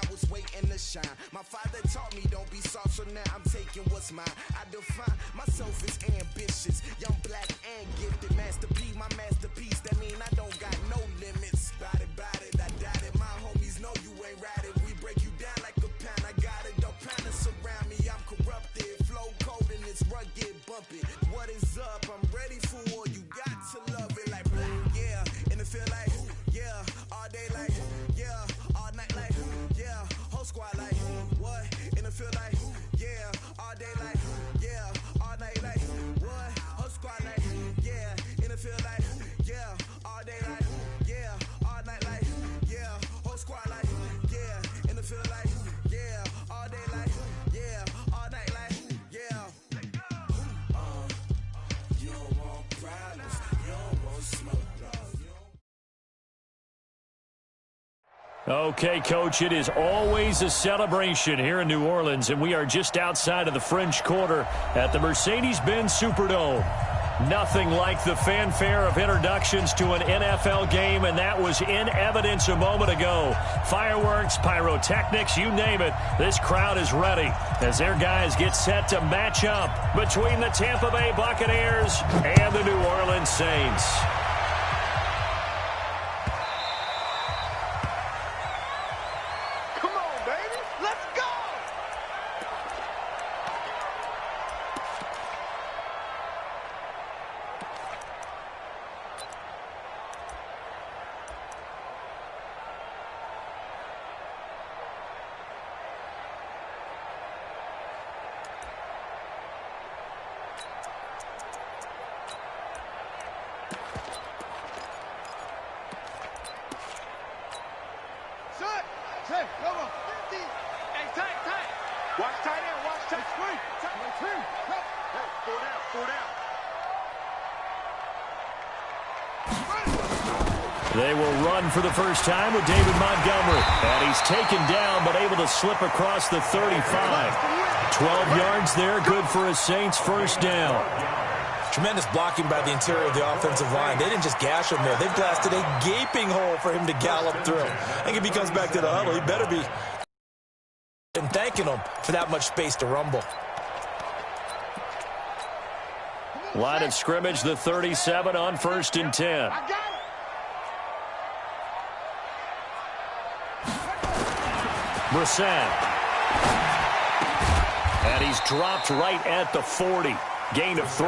was waiting to shine. My father taught me don't be soft, so now I'm taking what's mine. I define myself as ambitious, young, black, and gifted. Master P, my masterpiece. That mean I don't got no limits. Bout it, I doubt it. My homies know you ain't right it. We break you down like a pound. I got it, don't panic surround me. I'm corrupted, flow cold and it's rugged, bumpy. What is up? I'm ready for war. You got to love it like black, yeah. And it feel like, yeah. All day like, yeah. All night like, yeah. Whole squad like, what? And it feel like, yeah. All day like, yeah. All night like, what? Whole squad like, yeah. And it feel like, yeah. All day like, yeah. All night like, yeah. Whole squad like, yeah. And it feel like, yeah. All day like, yeah. All night like, yeah. You don't want problems. You don't want smoke. Okay, Coach, it is always a celebration here in New Orleans, and we are just outside of the French Quarter at the Mercedes-Benz Superdome. Nothing like the fanfare of introductions to an NFL game, and that was in evidence a moment ago. Fireworks, pyrotechnics, you name it. This crowd is ready as their guys get set to match up between the Tampa Bay Buccaneers and the New Orleans Saints. They will run for the first time with David Montgomery. And he's taken down but able to slip across the 35. 12 yards there, good for a Saints first down. Tremendous blocking by the interior of the offensive line. They didn't just gash him there. They blasted a gaping hole for him to gallop through. I think if he comes back to the huddle, he better be thanking him for that much space to rumble. Line of scrimmage, the 37 on 1st and 10. Brissett. And he's dropped right at the 40. Gain of 3.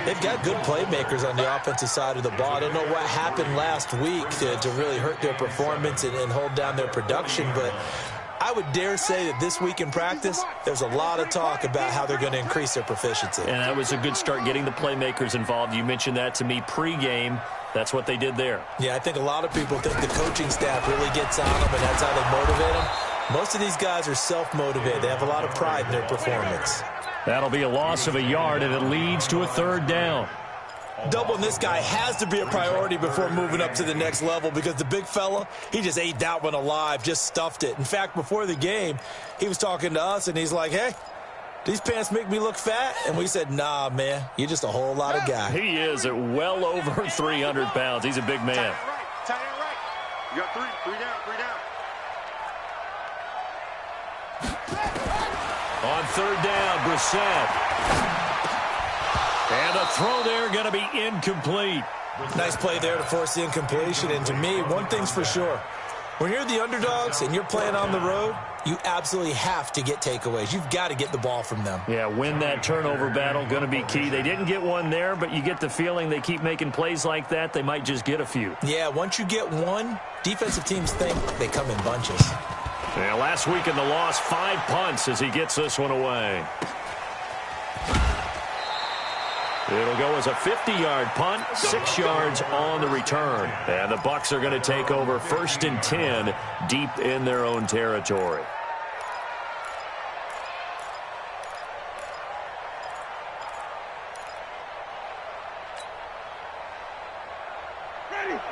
They've got good playmakers on the offensive side of the ball. I don't know what happened last week to really hurt their performance and hold down their production, but I would dare say that this week in practice, there's a lot of talk about how they're going to increase their proficiency. And that was a good start getting the playmakers involved. You mentioned that to me pregame. That's what they did there. Yeah, I think a lot of people think the coaching staff really gets on them, and that's how they motivate them. Most of these guys are self-motivated. They have a lot of pride in their performance. That'll be a loss of a yard, and it leads to a 3rd down. Doubling this guy has to be a priority before moving up to the next level because the big fella, he just ate that one alive, just stuffed it. In fact, before the game, he was talking to us, and he's like, hey, these pants make me look fat? And we said, nah, man, you're just a whole lot of guy. He is at well over 300 pounds. He's a big man. Tight end right. You got 3 down. On 3rd down, Brissett. And the throw there going to be incomplete. Nice play there to force the incompletion. And to me, one thing's for sure. When you're the underdogs and you're playing on the road, you absolutely have to get takeaways. You've got to get the ball from them. Yeah, win that turnover battle, going to be key. They didn't get one there, but you get the feeling they keep making plays like that, they might just get a few. Yeah, once you get one, defensive teams think they come in bunches. Yeah, last week in the loss, 5 punts as he gets this one away. It'll go as a 50-yard punt, 6 yards on the return. And the Bucs are going to take over 1st and 10 deep in their own territory.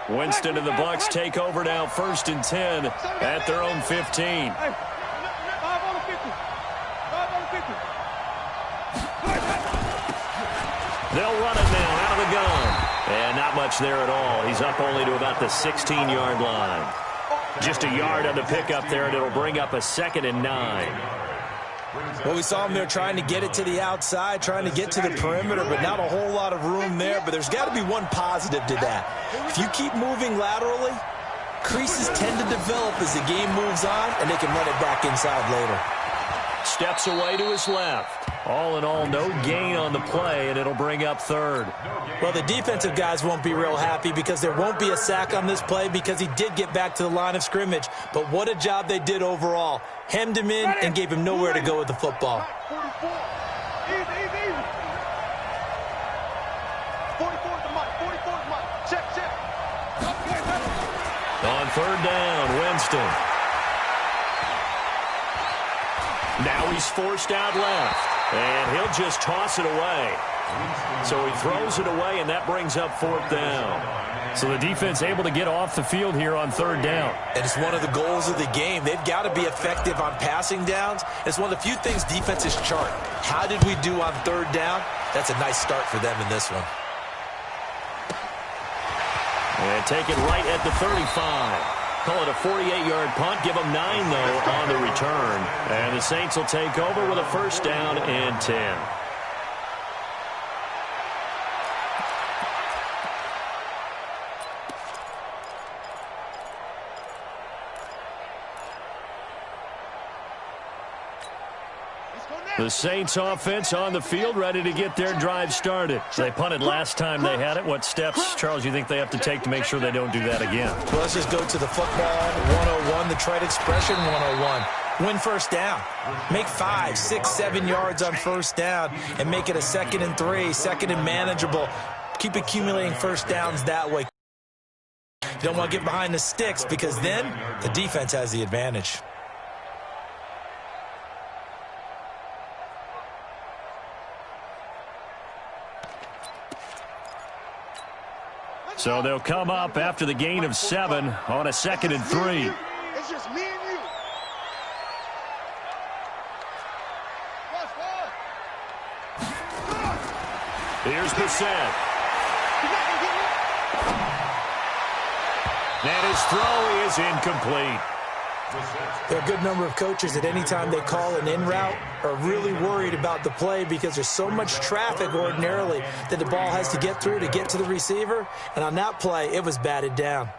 Winston and the Bucs take over now 1st and 10 at their own 15. They'll run it now out of the gun. And not much there at all. He's up only to about the 16-yard line. Just a yard on the pickup there, and it'll bring up a 2nd and 9. Well, we saw him there trying to get it to the outside, trying to get to the perimeter, but not a whole lot of room there. But there's got to be one positive to that. If you keep moving laterally, creases tend to develop as the game moves on, and they can run it back inside later. Steps away to his left. All in all, no gain on the play, and it'll bring up 3rd. Well, the defensive guys won't be real happy because there won't be a sack on this play because he did get back to the line of scrimmage. But what a job they did overall. Hemmed him in and gave him nowhere to go with the football. 44. Easy. 44 to Mike. 44 to Mike. Check. On 3rd down, Winston. Now he's forced out left, and he'll just toss it away. So he throws it away, and that brings up 4th down. So the defense able to get off the field here on 3rd down. And it's one of the goals of the game. They've got to be effective on passing downs. It's one of the few things defenses chart. How did we do on 3rd down? That's a nice start for them in this one. And take it right at the 35. Call it a 48-yard punt. Give them 9, though, on the return. And the Saints will take over with a 1st down and 10. The Saints offense on the field, ready to get their drive started. They punted last time they had it. What steps, Charles, you think they have to take to make sure they don't do that again? Well, let's just go to the football 101, the trade expression 101. Win 1st down. Make 5, 6, 7 yards on 1st down and make it a 2nd and 3, 2nd and manageable. Keep accumulating 1st downs that way. You don't want to get behind the sticks because then the defense has the advantage. So they'll come up after the gain of 7 on a 2nd and 3. It's just me and you. Here's Brissett. And his throw is incomplete. There are a good number of coaches at any time they call an in route are really worried about the play because there's so much traffic ordinarily that the ball has to get through to get to the receiver. And on that play, it was batted down.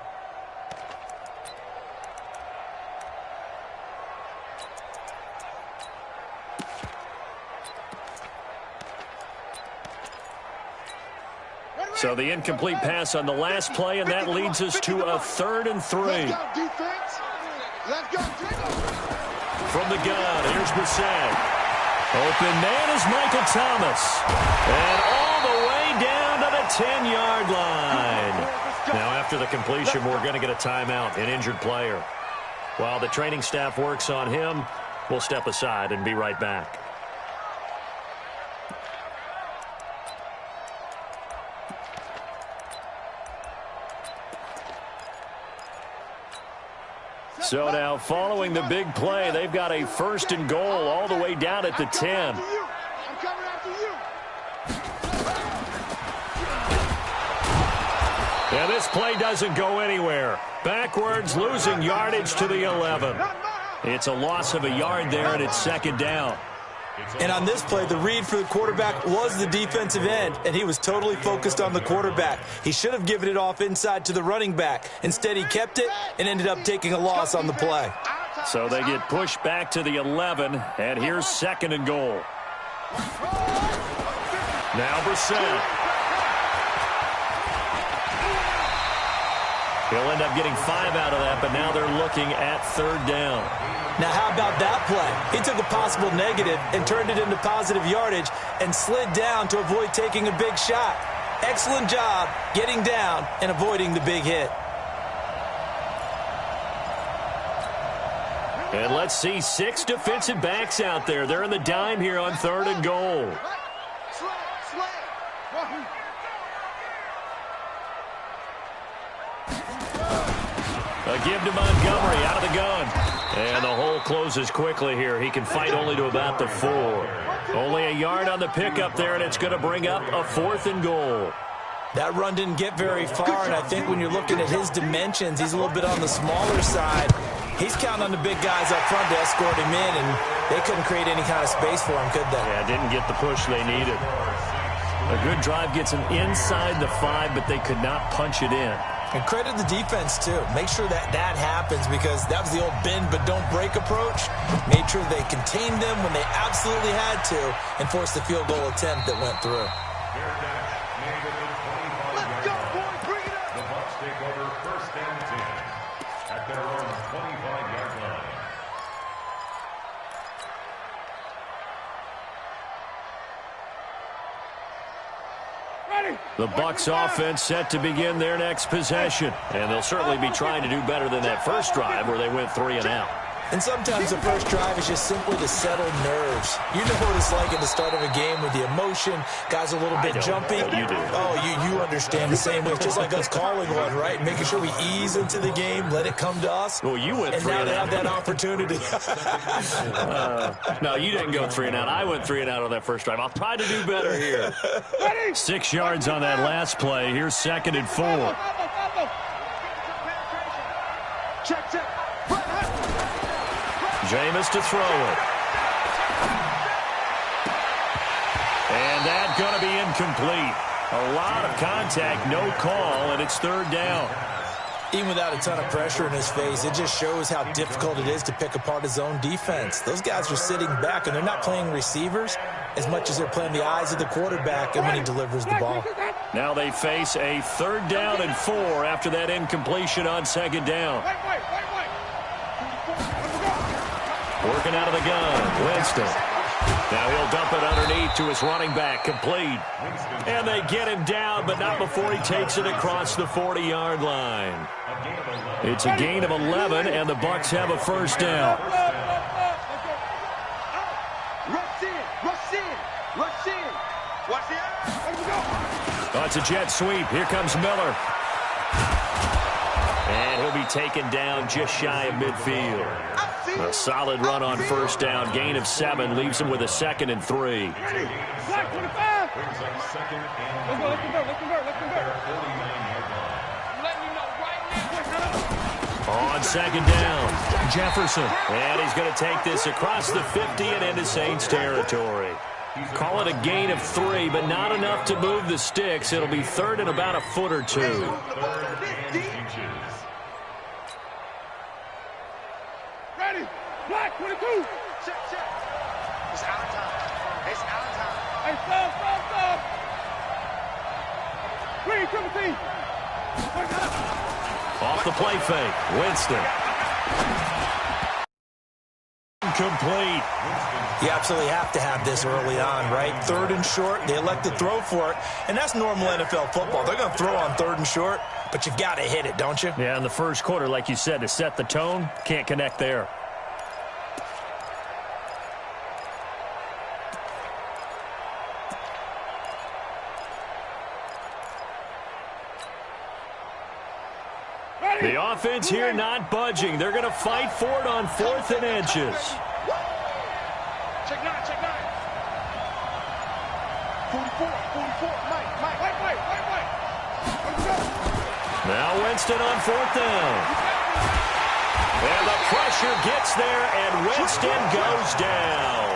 So the incomplete pass on the last play, and that leads us to a 3rd and 3. Let's go, defense. Let's go. From the gun, here's Brissett. Open man is Michael Thomas. And all the way down to the 10-yard line. Now, after the completion, we're going to get a timeout, an injured player. While the training staff works on him, we'll step aside and be right back. So now, following the big play, they've got a 1st and goal all the way down at the 10. I'm coming after you. Yeah, this play doesn't go anywhere. Backwards, losing yardage to the 11. It's a loss of a yard there, and it's 2nd down. And on this play, the read for the quarterback was the defensive end, and he was totally focused on the quarterback. He should have given it off inside to the running back. Instead, he kept it and ended up taking a loss on the play. So they get pushed back to the 11, and here's 2nd and goal. Now Brissett. He'll end up getting 5 out of that, but now they're looking at 3rd down. Now, how about that play? He took a possible negative and turned it into positive yardage and slid down to avoid taking a big shot. Excellent job getting down and avoiding the big hit. And let's see 6 defensive backs out there. They're in the dime here on 3rd and goal. A give to Montgomery out of the gun. And the hole closes quickly here. He can fight only to about the 4. Only a yard on the pickup there, and it's going to bring up a 4th and goal. That run didn't get very far, and I think when you're looking at his dimensions, he's a little bit on the smaller side. He's counting on the big guys up front to escort him in, and they couldn't create any kind of space for him, could they? Yeah, didn't get the push they needed. A good drive gets them inside the 5, but they could not punch it in. And credit the defense, too. Make sure that happens, because that was the old bend but don't break approach. Made sure they contained them when they absolutely had to and forced the field goal attempt that went through. Let's go, boy. Bring it up. The Bucs take over first and 10 at their own 25-yard line. The Bucs offense set to begin their next possession. And they'll certainly be trying to do better than that first drive where they went 3 and out. And sometimes the first drive is just simply to settle nerves. You know what it's like at the start of a game with the emotion. Guys are a little bit jumpy. You do. Oh, you understand the same way. It's just like us calling one, right? Making sure we ease into the game, let it come to us. Well, you went 3 and and now out. they have that opportunity. No, you didn't go 3 and out. I went 3 and out on that first drive. I'll try to do better here. 6 yards on that last play. Here's 2nd and 4. Check. Jameis to throw it. And that's going to be incomplete. A lot of contact, no call, and it's 3rd down. Even without a ton of pressure in his face, it just shows how difficult it is to pick apart his own defense. Those guys are sitting back, and they're not playing receivers as much as they're playing the eyes of the quarterback and when he delivers the ball. Now they face a 3rd down and 4 after that incompletion on 2nd down. Working out of the gun, Winston. Now he'll dump it underneath to his running back, complete. And they get him down, but not before he takes it across the 40-yard line. It's a gain of 11, and the Bucs have a first down. Rush in. Watch the eye. Oh, it's a jet sweep. Here comes Miller. And he'll be taken down just shy of midfield. A solid run on first down. Gain of 7 leaves him with a 2nd and 3. Brings up 2nd and 3. Their 49-yard line. On 2nd down, Jefferson. And he's going to take this across the 50 and into Saints territory. Call it a gain of 3, but not enough to move the sticks. It'll be 3rd and about a foot or 2. 3rd inches. Ready. Black 22. Check. It's out of time. Hey, stop. Green, triple team. Off the play fake, Winston. Complete. You absolutely have to have this early on, right? 3rd and short, they elect to throw for it, and that's normal NFL football. They're going to throw on 3rd and short, but you've got to hit it, don't you? Yeah, in the first quarter, like you said, to set the tone, can't connect there. The offense here not budging. They're going to fight for it on 4th and inches. Check 9. 44. Mike. Wait. Now Winston on 4th down. And the pressure gets there, and Winston goes down.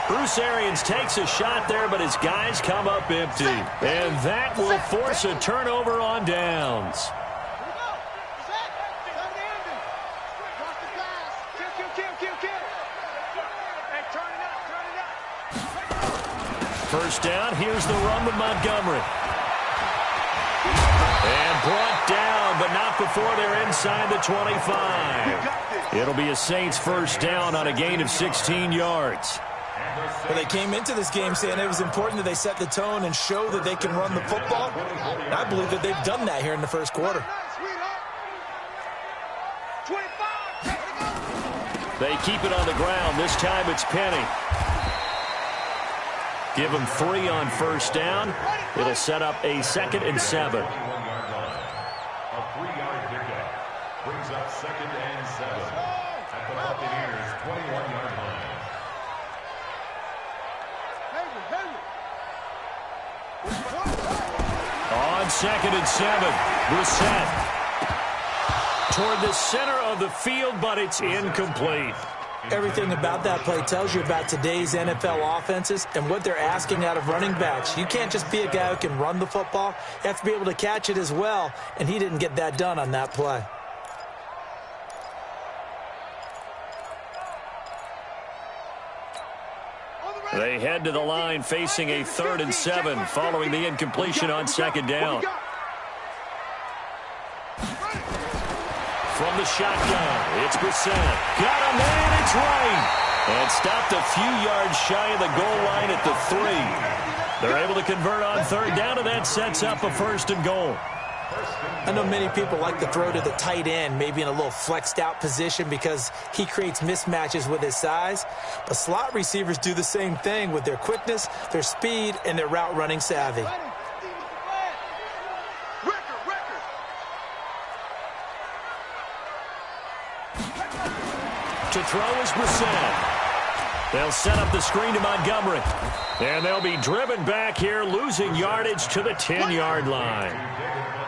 Bruce Arians takes a shot there, but his guys come up empty. And that will force a turnover on downs. First down, here's the run with Montgomery. And brought down, but not before they're inside the 25. It'll be a Saints first down on a gain of 16 yards. Well, they came into this game saying it was important that they set the tone and show that they can run the football. And I believe that they've done that here in the first quarter. They keep it on the ground. This time it's Penny. Give them 3 on first down. It'll set up a 2nd and 7. A 3-yard pickup brings up 2nd and 7 at the Buccaneers' 21-yard line. On 2nd and 7. Brissett toward the center of the field, but it's incomplete. Everything about that play tells you about today's NFL offenses and what they're asking out of running backs. You can't just be a guy who can run the football. You have to be able to catch it as well, and he didn't get that done on that play. They head to the line facing a 3rd and 7 following the incompletion on 2nd down. From the shotgun, it's Brissett. Got him, and it's right. And stopped a few yards shy of the goal line at the 3. They're able to convert on 3rd down, and that sets up a 1st and goal. I know many people like to throw to the tight end, maybe in a little flexed out position because he creates mismatches with his size. But slot receivers do the same thing with their quickness, their speed, and their route running savvy. To throw is Brissett. They'll set up the screen to Montgomery. And they'll be driven back here, losing yardage to the 10-yard line.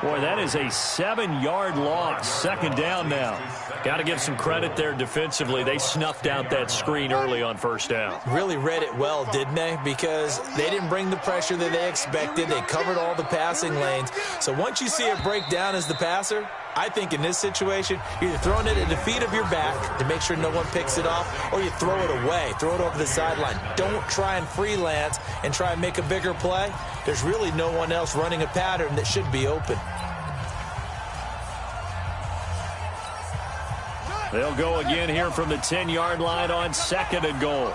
Boy, that is a 7-yard loss. 2nd down now. Got to give some credit there defensively. They snuffed out that screen early on 1st down. Really read it well, didn't they? Because they didn't bring the pressure that they expected. They covered all the passing lanes. So once you see it break down as the passer, I think in this situation, you're either throwing it at the feet of your back to make sure no one picks it off, or you throw it away, throw it over the sideline. Don't try and freelance and try and make a bigger play. There's really no one else running a pattern that should be open. They'll go again here from the 10-yard line on 2nd and goal.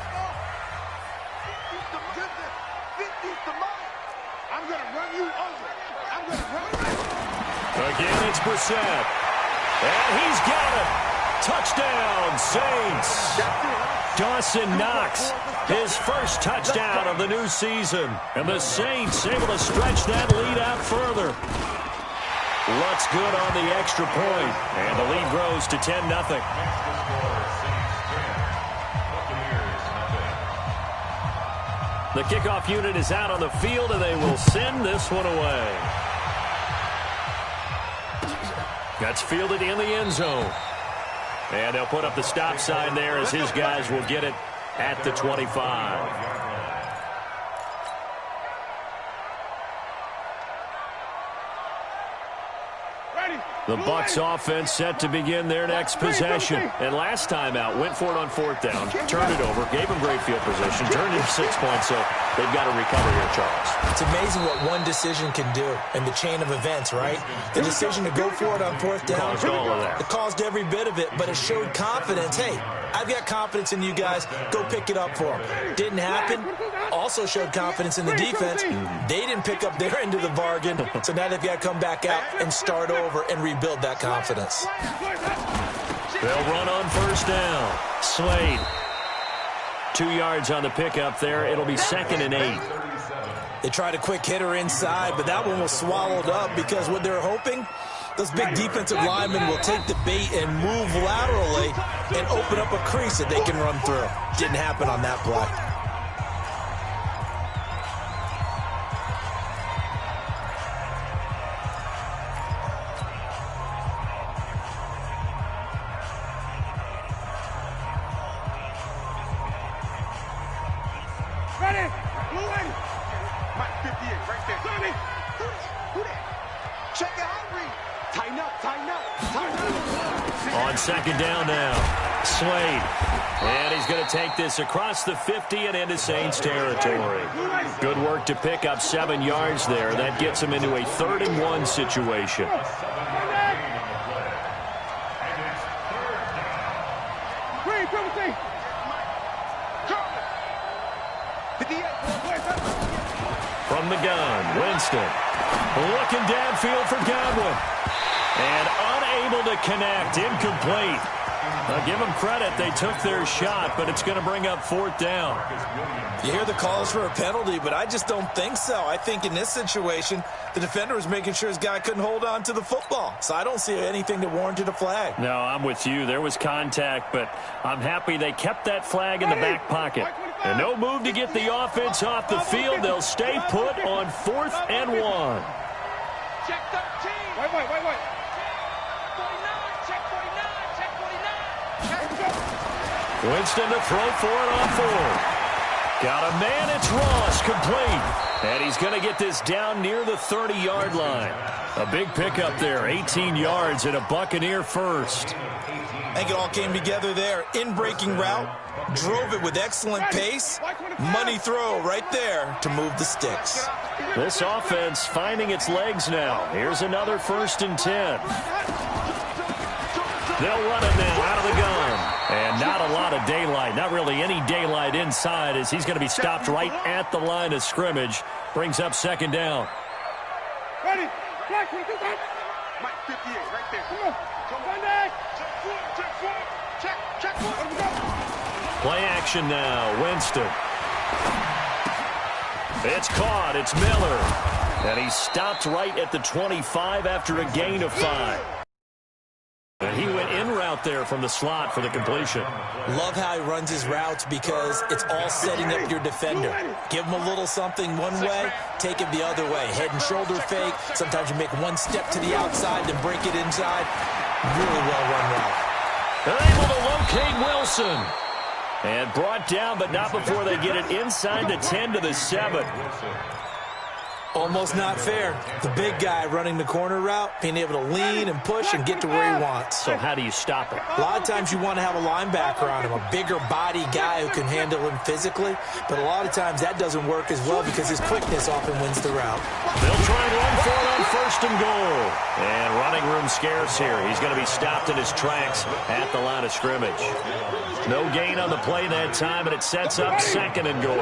Again, it's Brissett. And he's got it. Touchdown, Saints. Dawson Knox, his first touchdown of the new season. And the Saints able to stretch that lead out further. Lutz good on the extra point. And the lead grows to 10-0. The kickoff unit is out on the field, and they will send this one away. That's fielded in the end zone. And they'll put up the stop sign there as his guys will get it at the 25. The Bucs offense set to begin their next possession. And last time out, went for it on 4th down, turned it over, gave them great field position, turned it 6 points, so they've got to recover here, Charles. It's amazing what one decision can do in the chain of events, right? The decision to go for it on 4th down. Caused all of that. It caused every bit of it, but it showed confidence. Hey, I've got confidence in you guys. Go pick it up for them. Didn't happen. Also showed confidence in the defense. They didn't pick up their end of the bargain, so now they've got to come back out and start over and rebuild that confidence. They'll run on 1st down. Slade. 2 yards on the pickup there. It'll be 2nd and 8. They tried a quick hitter inside, but that one was swallowed up because what they're hoping, those big defensive linemen will take the bait and move laterally and open up a crease that they can run through. Didn't happen on that play. Ready? Blue lady. Mike 58 right there. Sonny. Who that? Check it out, Reed. Tighten up, tighten up, tighten up. On 2nd down now, Slade. And he's going to take this across the 50 and into Saints territory. Good work to pick up 7 yards there. That gets him into a 3rd and 1 situation. Green, Timothy. From the gun, Winston. Looking downfield for Godwin. And unable to connect, incomplete. Now give them credit, they took their shot, but it's going to bring up 4th down. You hear the calls for a penalty, but I just don't think so. I think in this situation, the defender was making sure his guy couldn't hold on to the football. So I don't see anything that warranted a flag. No, I'm with you. There was contact, but I'm happy they kept that flag in the back pocket. And no move to get the offense off the field. They'll stay put on 4th and 1. Check 13. Wait. 49. Check 49. Check 49. Winston to throw for it on 4. Got a man, it's Ross, complete. And he's going to get this down near the 30-yard line. A big pickup there, 18 yards and a Buccaneer first. I think it all came together there. In-breaking route, drove it with excellent pace. Money throw right there to move the sticks. This offense finding its legs now. Here's another 1st and 10. They'll run it now out of the gun. And not a lot of daylight. Not really any daylight inside as he's going to be stopped right at the line of scrimmage. Brings up 2nd down. Ready. Mike 58 right there. Come on. Check 4. Play action now. Winston. It's caught. It's Miller. And he's stopped right at the 25 after a gain of 5. And he went in route there from the slot for the completion. Love how he runs his routes because it's all setting up your defender. Give him a little something one way, take it the other way. Head and shoulder fake. Sometimes you make one step to the outside, then break it inside. Really well run route. They're able to locate Wilson. And brought down, but not before they get it inside the 10 to the 7. Almost not fair. The big guy running the corner route, being able to lean and push and get to where he wants. So how do you stop it? A lot of times you want to have a linebacker on him, a bigger body guy who can handle him physically. But a lot of times that doesn't work as well because his quickness often wins the route. They'll try and run for it on 1st and goal. And running room scarce here. He's going to be stopped in his tracks at the line of scrimmage. No gain on the play that time, and it sets up 2nd and goal.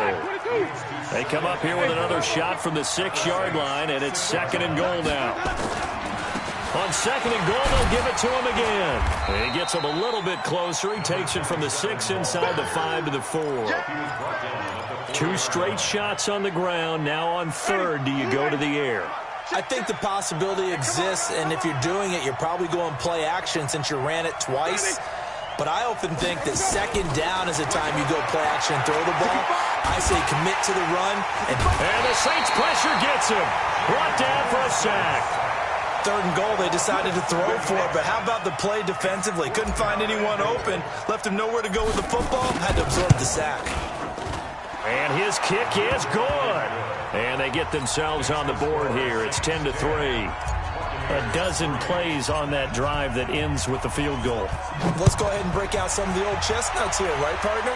They come up here with another shot from the 6-yard line, and it's 2nd and goal now. On 2nd and goal, they'll give it to him again. And he gets him a little bit closer. He takes it from the 6 inside the 5 to the 4. 2 straight shots on the ground. Now on 3rd, do you go to the air? I think the possibility exists, and if you're doing it, you're probably going play action since you ran it twice. But I often think that 2nd down is the time you go play action and throw the ball. I say commit to the run. And the Saints pressure gets him. Brought down for a sack. 3rd and goal, they decided to throw for it. But how about the play defensively? Couldn't find anyone open. Left him nowhere to go with the football. Had to absorb the sack. And his kick is good. And they get themselves on the board here. It's 10 to 3. A dozen plays on that drive that ends with the field goal. Let's go ahead and break out some of the old chestnuts here, right, partner?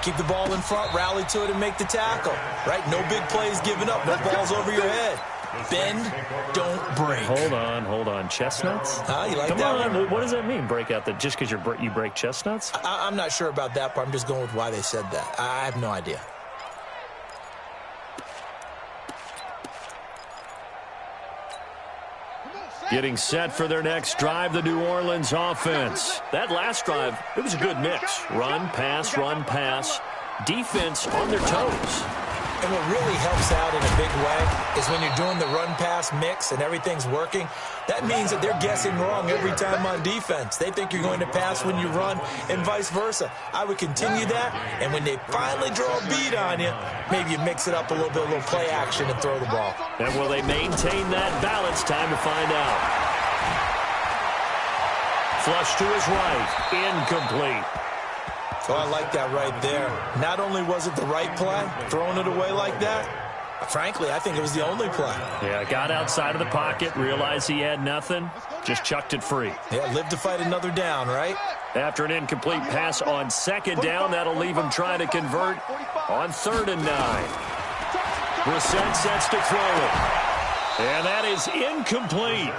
Keep the ball in front, rally to it, and make the tackle, right? No big plays given up, no balls over your head. Bend, don't break. Hold on. Chestnuts? You like Come that on. one? What does that mean, break out? Just because you break chestnuts? I'm not sure about that part. I'm just going with why they said that. I have no idea. Getting set for their next drive, the New Orleans offense. That last drive, it was a good mix. Run, pass. Defense on their toes. And what really helps out in a big way is when you're doing the run-pass mix and everything's working, that means that they're guessing wrong every time on defense. They think you're going to pass when you run and vice versa. I would continue that, and when they finally draw a beat on you, maybe you mix it up a little bit, a little play action and throw the ball. And will they maintain that balance? Time to find out. Flush to his right. Incomplete. Oh, I like that right there. Not only was it the right play, throwing it away like that, frankly, I think it was the only play. Yeah, got outside of the pocket, realized he had nothing, just chucked it free. Yeah, live to fight another down, right? After an incomplete pass on 2nd down, that'll leave him trying to convert on 3rd and 9. Brissett sets to throw it. And that is incomplete.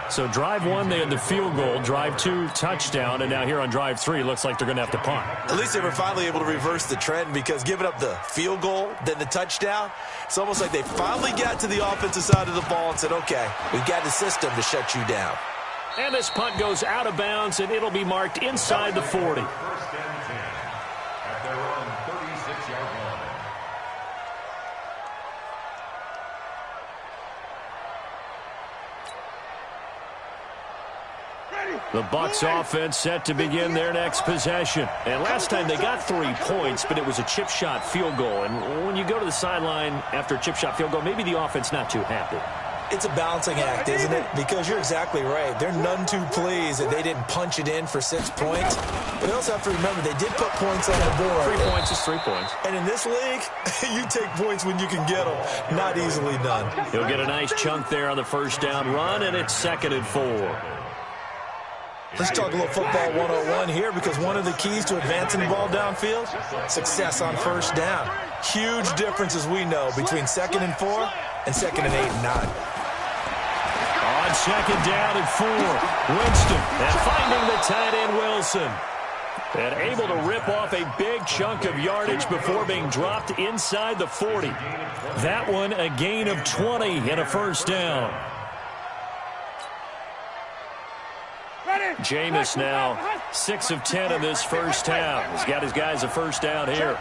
So drive 1, they had the field goal. Drive 2, touchdown. And now here on drive 3, looks like they're going to have to punt. At least they were finally able to reverse the trend because giving up the field goal, then the touchdown, it's almost like they finally got to the offensive side of the ball and said, okay, we've got the system to shut you down. And this punt goes out of bounds, and it'll be marked inside the 40. The Bucs offense set to begin their next possession. And last time they got 3 points, but it was a chip shot field goal. And when you go to the sideline after a chip shot field goal, maybe the offense not too happy. It's a balancing act, isn't it? Because you're exactly right. They're none too pleased that they didn't punch it in for 6 points. But they also have to remember they did put points on the board. 3 points is 3 points. And in this league, you take points when you can get them. Not easily done. He'll get a nice chunk there on the first down run, and it's 2nd and 4. Let's talk a little football 101 here, because one of the keys to advancing the ball downfield, success on first down. Huge difference, as we know, between 2nd and 4 and 2nd and 8 and 9. On 2nd down and 4, Winston, and finding the tight end Wilson. And able to rip off a big chunk of yardage before being dropped inside the 40. That one a gain of 20 and a first down. Jameis now 6 of 10 in this first half. He's got his guys a first down here.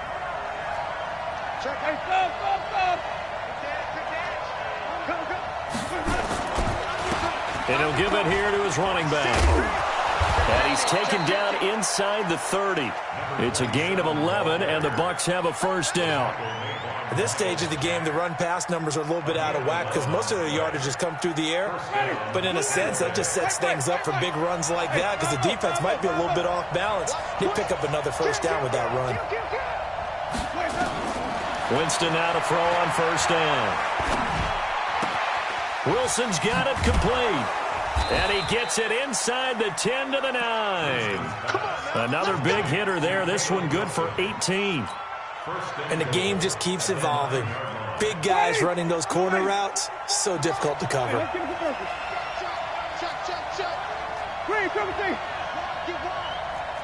And he'll give it here to his running back. And he's taken down inside the 30. It's a gain of 11, and the Bucs have a first down. At this stage of the game, the run-pass numbers are a little bit out of whack because most of the yardage has come through the air. But in a sense, that just sets things up for big runs like that because the defense might be a little bit off balance. They pick up another first down with that run. Winston now to throw on first down. Wilson's got it complete. And he gets it inside the 10 to the 9. Another big hitter there. This one good for 18. And the game just keeps evolving. Big guys running those corner routes, so difficult to cover.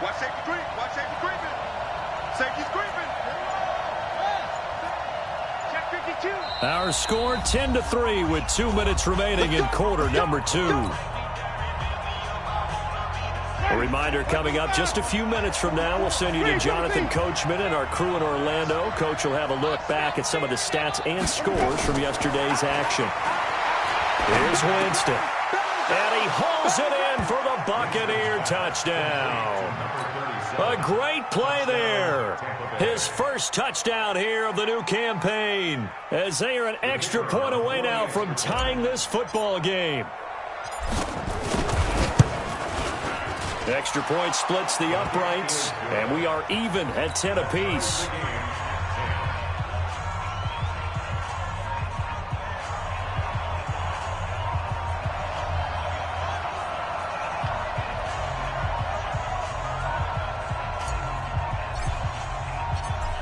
Watch safety creep. Watch safety creeping. Safety's creeping. Check 52. Our score 10-3 with 2 minutes remaining in quarter number 2. A reminder coming up just a few minutes from now. We'll send you to Jonathan Coachman and our crew in Orlando. Coach will have a look back at some of the stats and scores from yesterday's action. Here's Winston. And he hauls it in for the Buccaneer touchdown. A great play there. His first touchdown here of the new campaign, as they are an extra point away now from tying this football game. Extra point splits the uprights, and we are even at 10 apiece.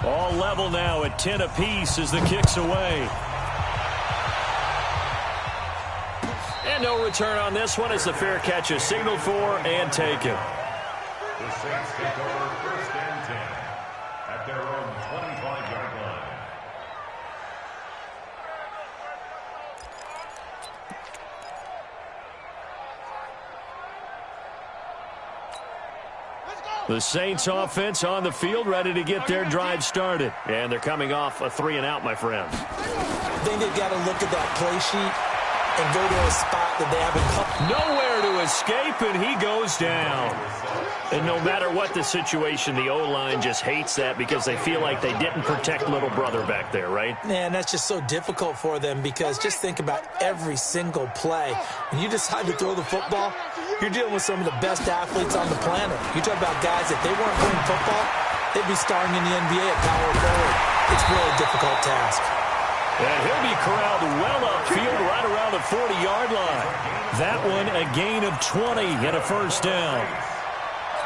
All level now at 10 apiece as the kick's away. And no return on this one as the fair catch is signaled for and taken. The Saints take over 1st and 10 at their own 25-yard line. The Saints offense on the field, ready to get their drive started. And they're coming off a 3-and-out, my friend. I think they've got to look at that play sheet and go to a spot that they haven't come. Nowhere to escape, and he goes down. And no matter what the situation, the O-line just hates that because they feel like they didn't protect little brother back there, right? Man, that's just so difficult for them because just think about every single play. When you decide to throw the football, you're dealing with some of the best athletes on the planet. You talk about guys, if they weren't playing football, they'd be starring in the NBA at power forward. It's a really difficult task. And he'll be corralled well upfield right around the 40-yard line. That one a gain of 20 and a first down.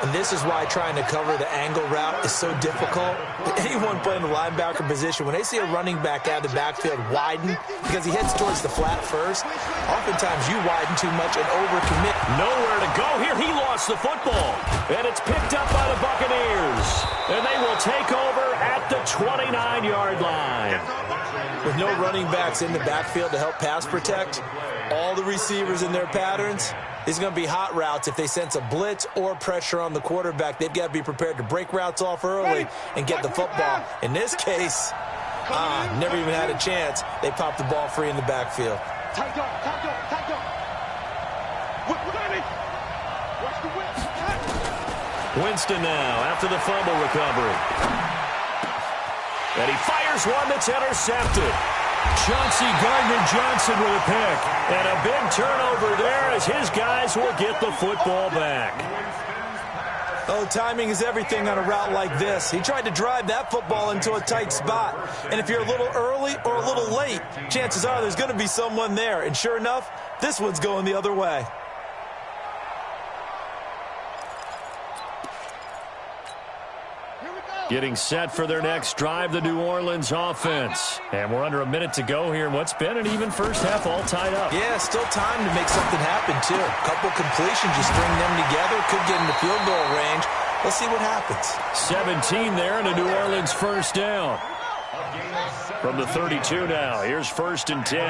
And this is why trying to cover the angle route is so difficult. Anyone playing the linebacker position, when they see a running back out of the backfield widen because he heads towards the flat first, oftentimes you widen too much and overcommit. Nowhere to go here. He lost the football. And it's picked up by the Buccaneers. And they will take over at the 29-yard line. With no running backs in the backfield to help pass protect, all the receivers in their patterns, it's going to be hot routes. If they sense a blitz or pressure on the quarterback, they've got to be prepared to break routes off early and get the football. In this case, never even had a chance. They popped the ball free in the backfield. Winston now after the fumble recovery. And he fires one that's intercepted. Chauncey Gardner-Johnson with a pick. And a big turnover there as his guys will get the football back. Oh, timing is everything on a route like this. He tried to drive that football into a tight spot. And if you're a little early or a little late, chances are there's going to be someone there. And sure enough, this one's going the other way. Getting set for their next drive, the New Orleans offense. And we're under a minute to go here in what's been an even first half, all tied up. Yeah, still time to make something happen, too. A couple completions, you string them together, could get into field goal range. We'll see what happens. 17 there and a New Orleans first down. From the 32 now, here's 1st and 10.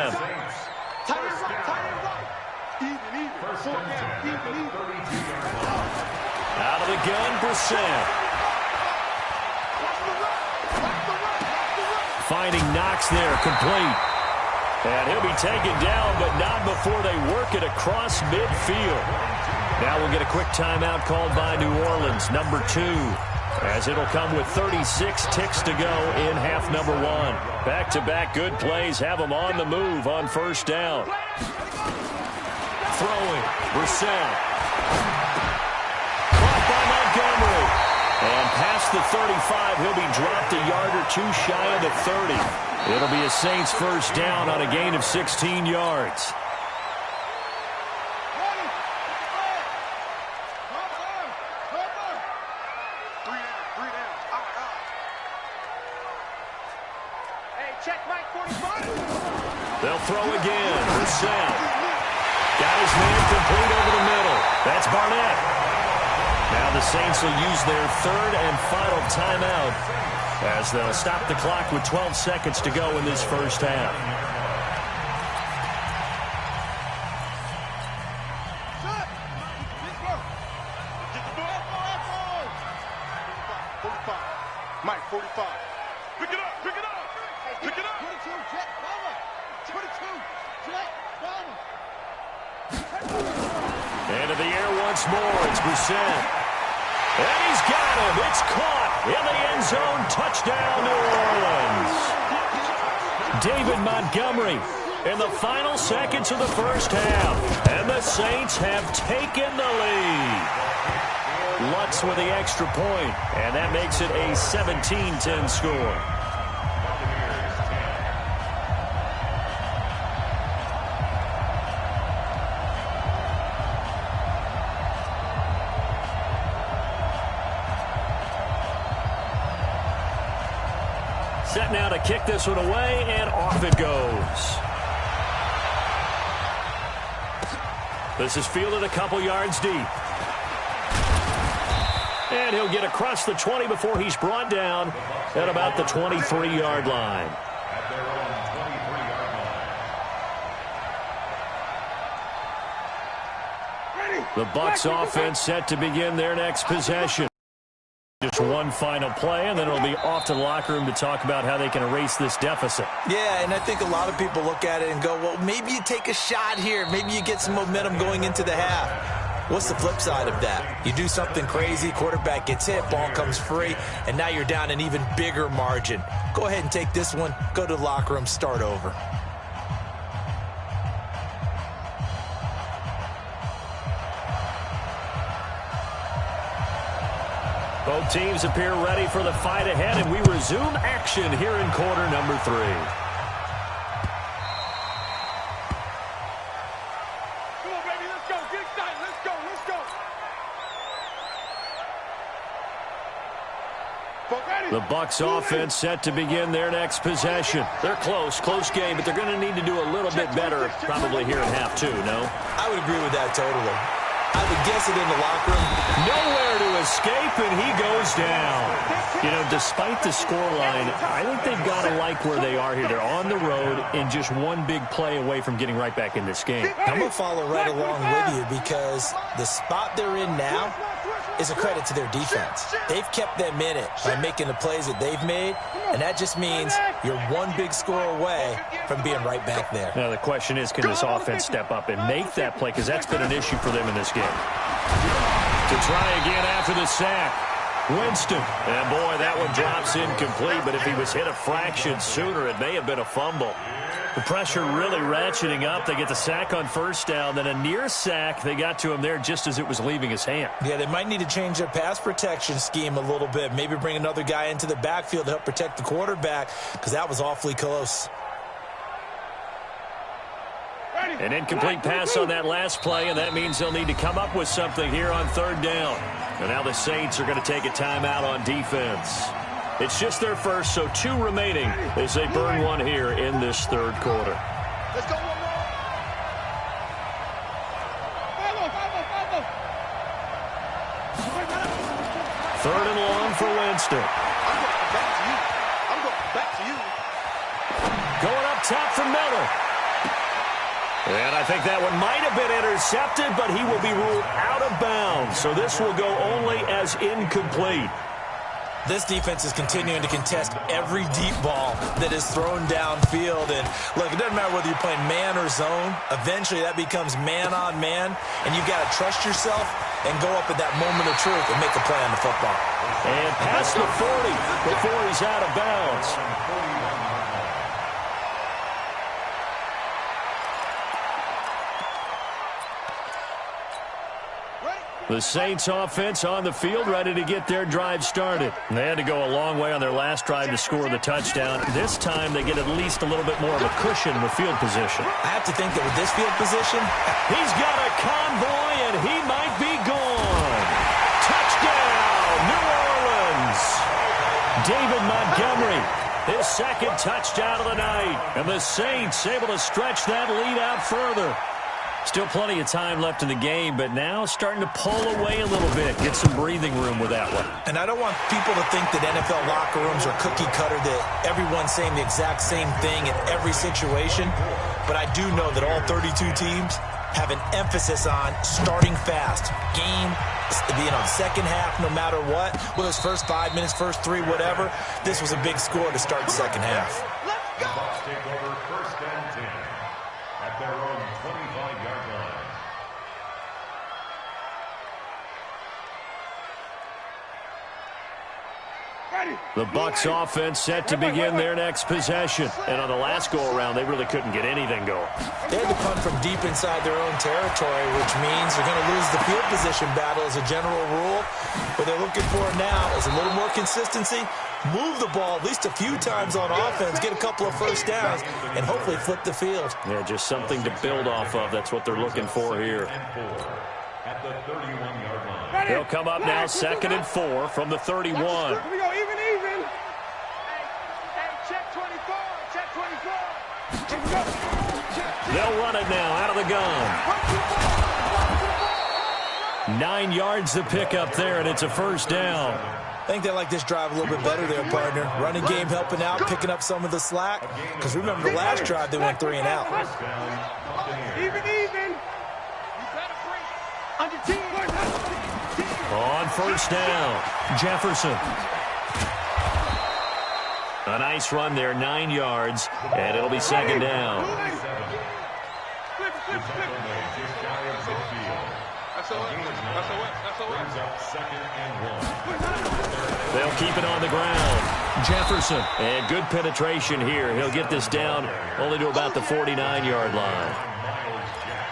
Out of the gun, Brissett. Finding Knox there, complete. And he'll be taken down, but not before they work it across midfield. Now we'll get a quick timeout called by New Orleans, number 2, as it'll come with 36 ticks to go in half number 1. Back-to-back good plays have them on the move on first down. Throwing, Brissett. Caught by Montgomery. And past the 35, he'll be dropped a yard or two shy of the 30. It'll be a Saints first down on a gain of 16 yards. They'll throw again. Brissett. Got his man complete over the middle. That's Barnett. Now the Saints will use their 3rd and final timeout as they'll stop the clock with 12 seconds to go in this first half. Mike, 45. Pick it up, pick it up, pick it up. 22, Jet, Bama. 22, Jet, Bama. Into the air once more, it's Brissett. And he's got him. It's caught in the end zone. Touchdown, New Orleans. David Montgomery in the final seconds of the first half. And the Saints have taken the lead. Lutz with the extra point, and that makes it a 17-10 score. Set now to kick this one away, and off it goes. This is fielded a couple yards deep. And he'll get across the 20 before he's brought down at about the 23-yard line. The Bucs offense set to begin their next possession. Just one final play, and then it'll be off to the locker room to talk about how they can erase this deficit. Yeah, and I think a lot of people look at it and go, well, maybe you take a shot here. Maybe you get some momentum going into the half. What's the flip side of that? You do something crazy, quarterback gets hit, ball comes free, and now you're down an even bigger margin. Go ahead and take this one, go to the locker room, start over. Both teams appear ready for the fight ahead, and we resume action here in quarter number 3. Come on, baby, let's go. Get excited. Let's go, let's go. The Bucs offense set to begin their next possession. They're close game, but they're going to need to do a little bit better probably here in half 2, no? I would agree with that totally. I would guess it in the locker room. Nowhere to escape, and he goes down. You know, despite the scoreline, I think they've got to like where they are here. They're on the road and just one big play away from getting right back in this game. I'm going to follow right along with you because the spot they're in now is a credit to their defense. They've kept them in it by making the plays that they've made, and that just means you're one big score away from being right back there. Now, the question is, can this offense step up and make that play? Because that's been an issue for them in this game. To try again after the sack. Winston. And, boy, that one drops incomplete, but if he was hit a fraction sooner, it may have been a fumble. The pressure really ratcheting up. They get the sack on first down, then a near sack. They got to him there just as it was leaving his hand. Yeah, they might need to change their pass protection scheme a little bit. Maybe bring another guy into the backfield to help protect the quarterback, because that was awfully close. An incomplete pass on that last play, and that means they'll need to come up with something here on third down. And now the Saints are going to take a timeout on defense. It's just their first, so 2 remaining as they burn one here in this third quarter. Let's go one more. Third and long for Winston. I'm going back to you. I'm going back to you. Going up top for Miller. And I think that one might have been intercepted, but he will be ruled out of bounds. So this will go only as incomplete. This defense is continuing to contest every deep ball that is thrown downfield. And, look, it doesn't matter whether you're playing man or zone. Eventually, that becomes man-on-man, and you've got to trust yourself and go up at that moment of truth and make a play on the football. And past the 40 before he's out of bounds. The Saints offense on the field, ready to get their drive started. And they had to go a long way on their last drive to score the touchdown. This time they get at least a little bit more of a cushion with field position. I have to think that with this field position, he's got a convoy, and he might be gone. Touchdown, New Orleans. David Montgomery, his second touchdown of the night. And the Saints able to stretch that lead out further. Still plenty of time left in the game, but now starting to pull away a little bit. Get some breathing room with that one. and I don't want people to think that NFL locker rooms are cookie cutter, that everyone's saying the exact same thing in every situation. But I do know that all 32 teams have an emphasis on starting fast. Game, second half, no matter what. Whether it's first 5 minutes, first 3, whatever. This was a big score to start the second half. The Bucs take over first and 10 at their own 25-yard line. The Bucs offense set to begin their next possession. And on the last go-around, they really couldn't get anything going. They had to punt from deep inside their own territory, which means they're going to lose the field position battle as a general rule. What they're looking for now is a little more consistency, move the ball at least a few times on offense, get a couple of first downs, and hopefully flip the field. Yeah, just something to build off of. That's what they're looking for here. At the 31-yard line. They'll come up now 2nd and 4 from the 31. We go even. Hey, check 24. Check 24. They'll run it now out of the gun. 9 yards to pick up there, and it's a first down. I think they like this drive a little bit better there, partner. Running game helping out, picking up some of the slack. Because remember the last drive, they went 3 and out. Even. On your team. On first down, Jefferson. A nice run there, 9 yards, and it'll be 2nd down. They'll keep it on the ground. Jefferson, and good penetration here. He'll get this down only to about the 49-yard line.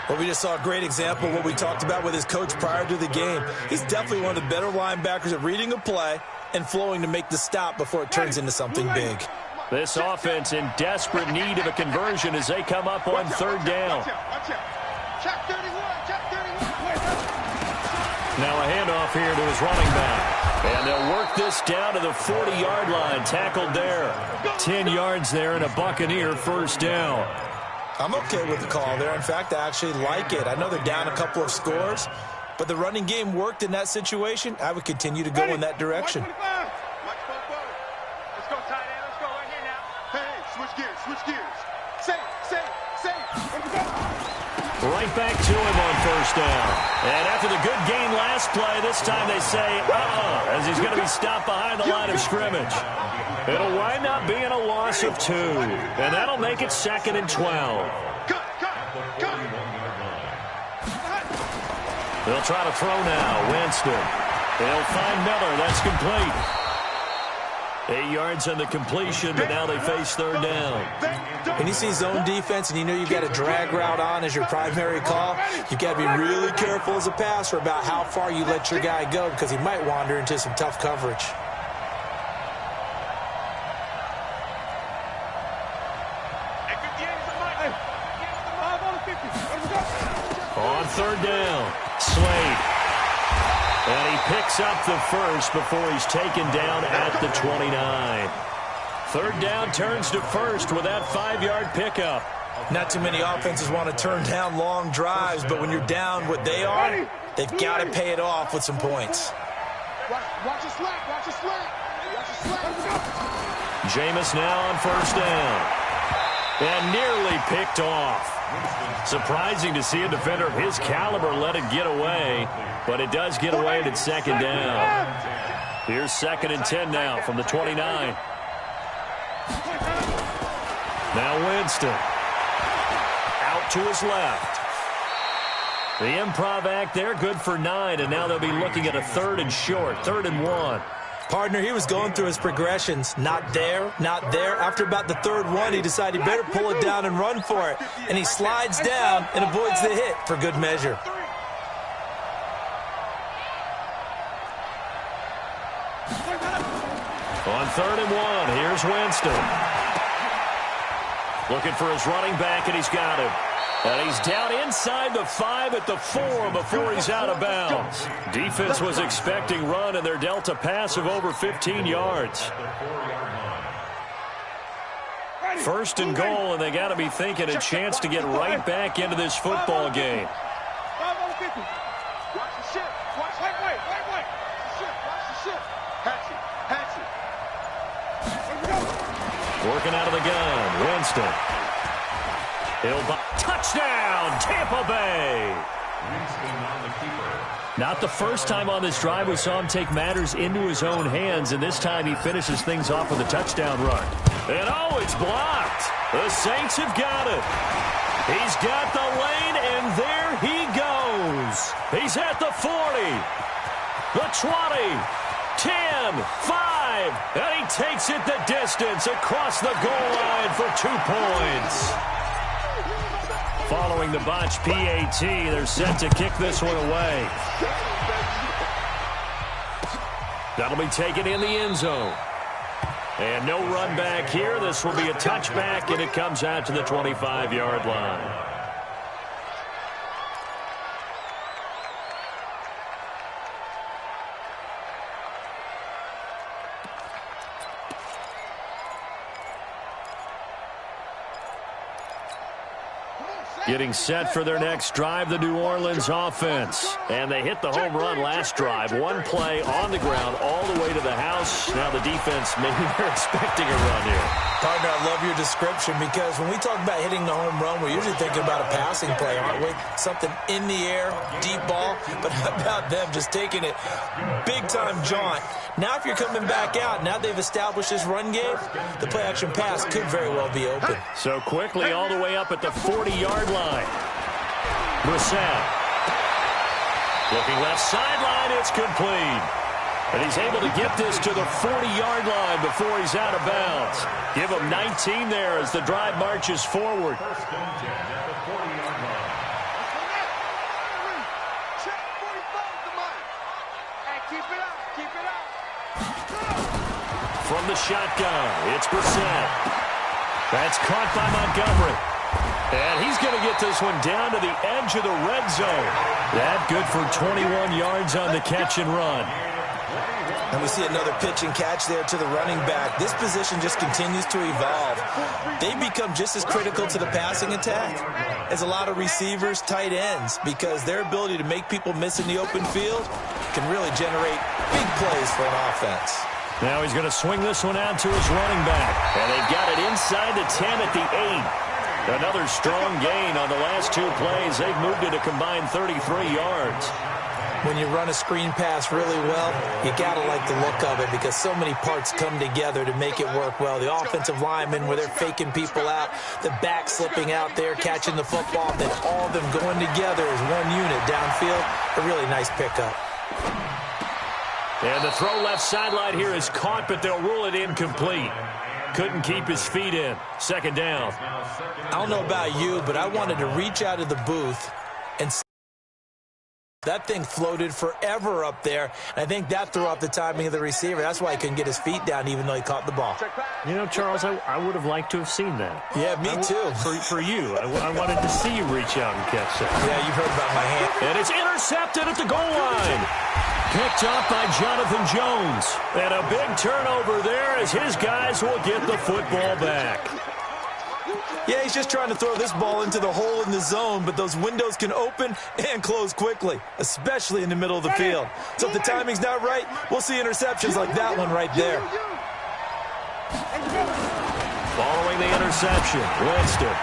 Well, we just saw a great example of what we talked about with his coach prior to the game. He's definitely one of the better linebackers at reading a play and flowing to make the stop before it turns into something big. This offense in desperate need of a conversion as they come up on 3rd down. Check 31. Now a handoff here to his running back. And they'll work this down to the 40-yard line. Tackled there. 10 yards there and a Buccaneer first down. I'm okay with the call there. In fact, I actually like it. I know they're down a couple of scores, but the running game worked in that situation. I would continue to go in that direction. Let's go, tight end. Let's go right here now. Hey, switch gears. Say. Right back to him on first down. And after the good game last play, this time they say, as he's going to be stopped behind the line of scrimmage. It'll wind up being a loss of 2. And that'll make it 2nd and 12. They'll try to throw now. Winston. They'll find Miller. That's complete. 8 yards on the completion, but now they face third down. When you see zone defense and you know you've got a drag route on as your primary call, you've got to be really careful as a passer about how far you let your guy go because he might wander into some tough coverage. On third down, Slade. And he picks up the first before he's taken down at the 29. Third down turns to first with that 5-yard pickup. Not too many offenses want to turn down long drives, but when you're down what they are, they've got to pay it off with some points. Watch your slack, watch your slack. Watch your slack. Jameis now on first down. And nearly picked off. Surprising to see a defender of his caliber let it get away, but it does get away at second down. Here's 2nd and 10 now from the 29. Now Winston. Out to his left. The improv act there, good for 9, and now they'll be looking at a 3rd and short, 3rd and 1. Partner, he was going through his progressions. Not there, not there. After about the 3rd one, he decided he better pull it down and run for it. And he slides down and avoids the hit for good measure. On 3rd and 1, here's Winston. Looking for his running back, and he's got him. And he's down inside the 5 at the 4 before he's out of bounds. Defense was expecting run, and they're dealt a pass of over 15 yards. 1st and goal, and they got to be thinking a chance to get right back into this football game. Watch the ship. Watch wait. Watch the ship. Hatch it. Working out of the gun, Winston. Touchdown, Tampa Bay. Not the first time on this drive we saw him take matters into his own hands, and this time he finishes things off with a touchdown run. And oh, it's blocked. The Saints have got it. He's got the lane, and there he goes. He's at the 40, the 20, 10, 5, and he takes it the distance across the goal line for 2 points. Following the botch PAT, they're set to kick this one away. That'll be taken in the end zone. And no run back here. This will be a touchback, and it comes out to the 25-yard line. Getting set for their next drive, the New Orleans offense. And they hit the home run last drive. 1 play on the ground all the way to the house. Now the defense, maybe they're expecting a run here. Partner, I love your description because when we talk about hitting the home run, we're usually thinking about a passing play, aren't we? Something in the air, deep ball. But how about them just taking it big-time jaunt? Now if you're coming back out, now they've established this run game, the play-action pass could very well be open. So quickly all the way up at the 40-yard line. Brissett. Looking left sideline, it's complete. And he's able to get this to the 40-yard line before he's out of bounds. Give him 19 there as the drive marches forward. From the shotgun, it's Brissett. That's caught by Montgomery. And he's going to get this one down to the edge of the red zone. That good for 21 yards on the catch and run. And we see another pitch and catch there to the running back. This position just continues to evolve. They become just as critical to the passing attack as a lot of receivers, tight ends, because their ability to make people miss in the open field can really generate big plays for an offense. Now he's going to swing this one out to his running back. And they've got it inside the 10 at the 8. Another strong gain on the last 2 plays. They've moved it a combined 33 yards. When you run a screen pass really well, you got to like the look of it because so many parts come together to make it work well. The offensive linemen where they're faking people out, the back slipping out there, catching the football, then all of them going together as one unit downfield. A really nice pickup. And the throw left sideline here is caught, but they'll rule it incomplete. Couldn't keep his feet in. Second down. I don't know about you, but I wanted to reach out of the booth and that thing floated forever up there. And I think that threw off the timing of the receiver. That's why he couldn't get his feet down even though he caught the ball. You know, Charles, I would have liked to have seen that. Yeah, me too. For you. I wanted to see you reach out and catch that. Yeah, you've heard about my hand. And it's intercepted at the goal line. Picked up by Jonathan Jones. And a big turnover there as his guys will get the football back. Yeah, he's just trying to throw this ball into the hole in the zone, but those windows can open and close quickly, especially in the middle of the field. So if the timing's not right, we'll see interceptions like that one right there. Following the interception, Winston.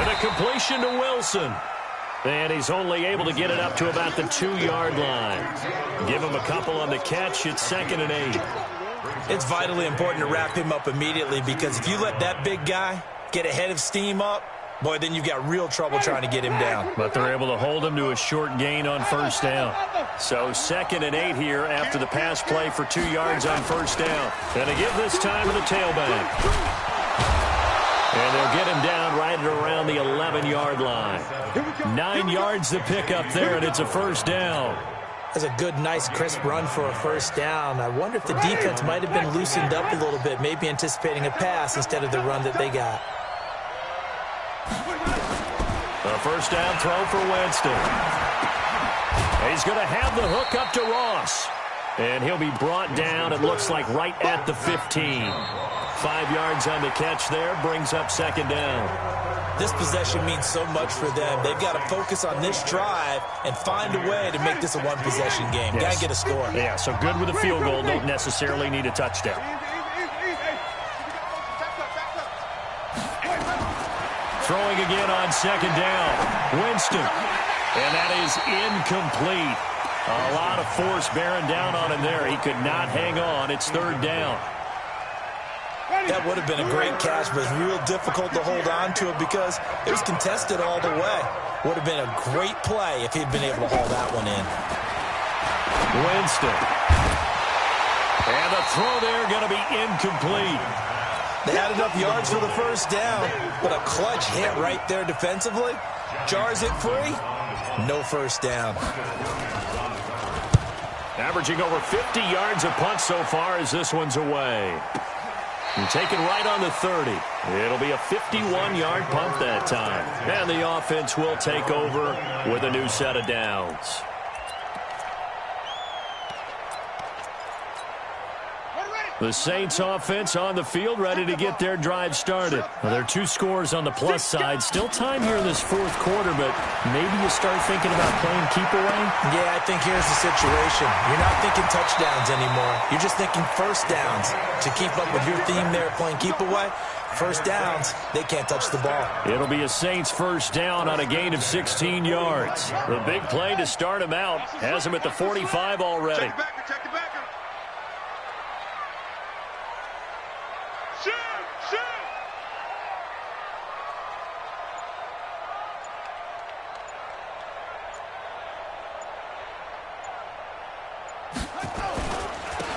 And a completion to Wilson. And he's only able to get it up to about the 2-yard line. Give him a couple on the catch. It's 2nd and 8. It's vitally important to wrap him up immediately because if you let that big guy get ahead of steam up, boy, then you've got real trouble trying to get him down. But they're able to hold him to a short gain on first down. So 2nd and 8 here after the pass play for 2 yards on first down. And they give this time to the tailback. And they'll get him down right at around the 11-yard line. 9 yards to pick up there, and it's a first down. That's a good, nice, crisp run for a first down. I wonder if the defense might have been loosened up a little bit, maybe anticipating a pass instead of the run that they got. A first down throw for Winston. He's going to have the hook up to Ross. And he'll be brought down, it looks like, right at the 15. 5 yards on the catch there, brings up 2nd down. This possession means so much for them. They've got to focus on this drive and find a way to make this a one-possession game. Yes. Got to get a score. Yeah, so good with a field goal, don't necessarily need a touchdown. Throwing again on 2nd down. Winston. And that is incomplete. A lot of force bearing down on him there. He could not hang on. It's 3rd down. That would have been a great catch, but it's real difficult to hold on to it because it was contested all the way. Would have been a great play if he'd been able to hold that one in. Winston. And the throw there going to be incomplete. They had enough yards for the first down, but a clutch hit right there defensively. Jars it free. No first down. Averaging over 50 yards a punt so far as this one's away. And taken right on the 30. It'll be a 51-yard punt that time. And the offense will take over with a new set of downs. The Saints offense on the field, ready to get their drive started. Well, there are 2 scores on the plus side. Still time here in this 4th quarter, but maybe you start thinking about playing keep away? Yeah, I think here's the situation. You're not thinking touchdowns anymore. You're just thinking first downs. To keep up with your theme there, playing keep away, first downs, they can't touch the ball. It'll be a Saints first down on a gain of 16 yards. The big play to start him out has him at the 45 already. Check the backer.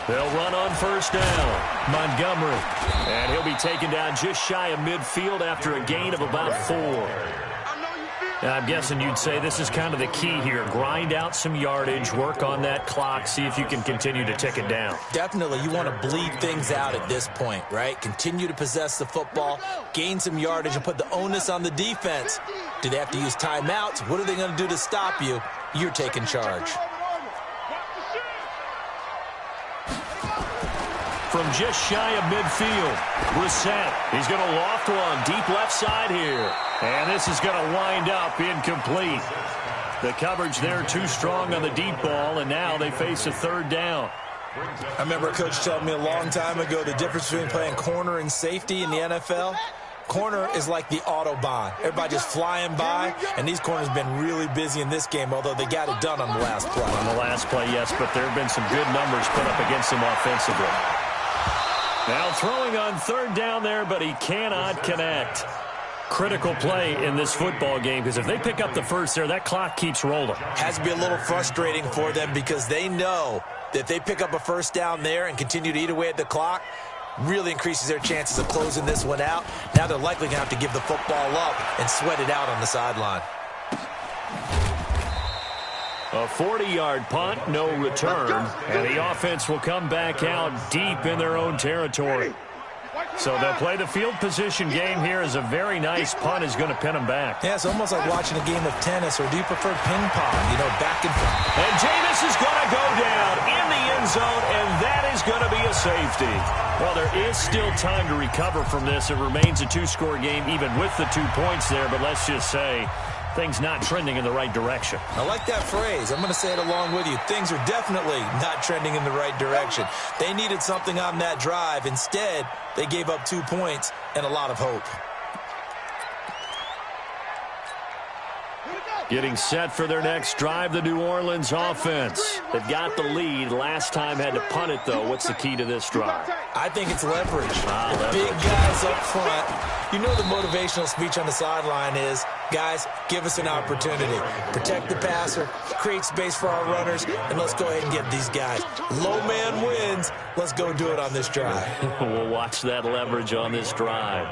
They'll run on first down. Montgomery. And he'll be taken down just shy of midfield after a gain of about 4. Now, I'm guessing you'd say this is kind of the key here. Grind out some yardage, work on that clock, see if you can continue to tick it down. Definitely, you want to bleed things out at this point, right? Continue to possess the football, gain some yardage, and put the onus on the defense. Do they have to use timeouts? What are they going to do to stop you? You're taking charge. From just shy of midfield, Brissett. He's going to loft one deep left side here. And this is going to wind up incomplete. The coverage there too strong on the deep ball, and now they face a 3rd down. I remember a coach telling me a long time ago the difference between playing corner and safety in the NFL. Corner is like the Autobahn. Everybody just flying by, and these corners have been really busy in this game, although they got it done on the last play. On the last play, yes, but there have been some good numbers put up against him offensively. Now throwing on 3rd down there, but he cannot connect. critical play in this football game, because if they pick up the first there, that clock keeps rolling. Has to be a little frustrating for them because they know that if they pick up a first down there and continue to eat away at the clock, really increases their chances of closing this one out. Now they're likely going to have to give the football up and sweat it out on the sideline. A 40-yard punt, no return, and the offense will come back out deep in their own territory. So they'll play the field position game here as a very nice punt is going to pin them back. Yeah, it's almost like watching a game of tennis, or do you prefer ping pong, back and forth. And Jameis is going to go down in the end zone, and that is going to be a safety. Well, there is still time to recover from this. It remains a two-score game even with the 2 points there, but let's just say things not trending in the right direction. I like that phrase. I'm going to say it along with you. Things are definitely not trending in the right direction. They needed something on that drive. Instead, they gave up 2 points and a lot of hope. Getting set for their next drive, the New Orleans offense. They've got the lead. Last time had to punt it, though. What's the key to this drive? I think it's leverage. Leverage. Big guys up front. The motivational speech on the sideline is, guys, give us an opportunity. Protect the passer, create space for our runners, and let's go ahead and get these guys. Low man wins. Let's go do it on this drive. We'll watch that leverage on this drive.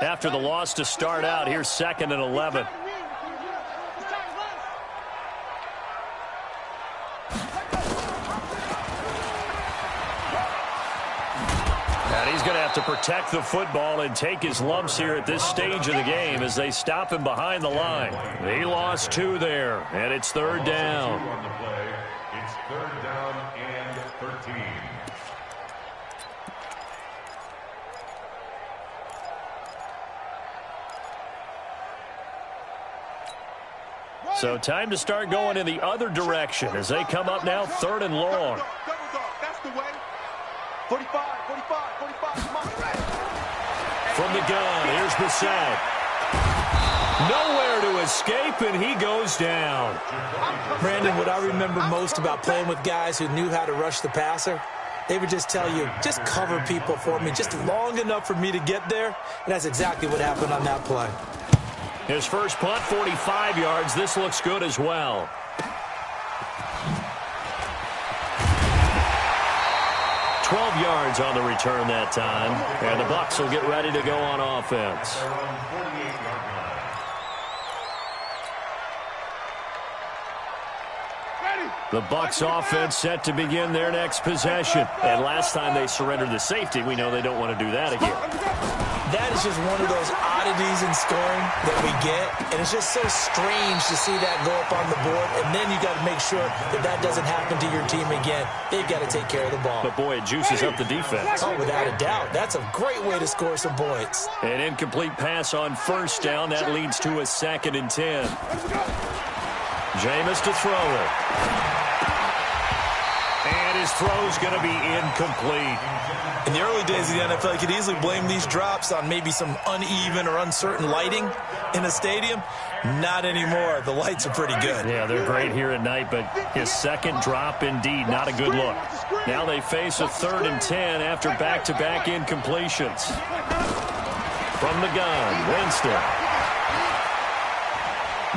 After the loss to start out, here's 2nd and 11. And he's going to have to protect the football and take his lumps here at this stage of the game as they stop him behind the line. They lost 2 there, and it's 3rd down. It's 3rd down and 13. So time to start going in the other direction as they come up now 3rd and long. That's the way. 45, 45, 45. Come on. From the gun, here's Brissett. Nowhere to escape, and he goes down. Brandon, what I remember most about playing with guys who knew how to rush the passer, they would just tell you, just cover people for me, just long enough for me to get there. And that's exactly what happened on that play. His first punt, 45 yards. This looks good as well. $12 yards on the return that time. And the Bucs will get ready to go on offense. The Bucs offense set to begin their next possession. And last time they surrendered the safety, we know they don't want to do that again. That is just one of those oddities in scoring that we get, and it's just so strange to see that go up on the board, and then you got to make sure that that doesn't happen to your team again. They've got to take care of the ball. But, boy, it juices up the defense. Oh, without a doubt. That's a great way to score some points. An incomplete pass on 1st down. That leads to a 2nd and 10. Jameis to throw it. And his throw's going to be incomplete. In the early days of the NFL, you could easily blame these drops on maybe some uneven or uncertain lighting in a stadium. Not anymore. The lights are pretty good. Yeah, they're great here at night, but his 2nd drop, indeed, not a good look. Now they face a 3rd and 10 after back-to-back incompletions. From the gun, Winston.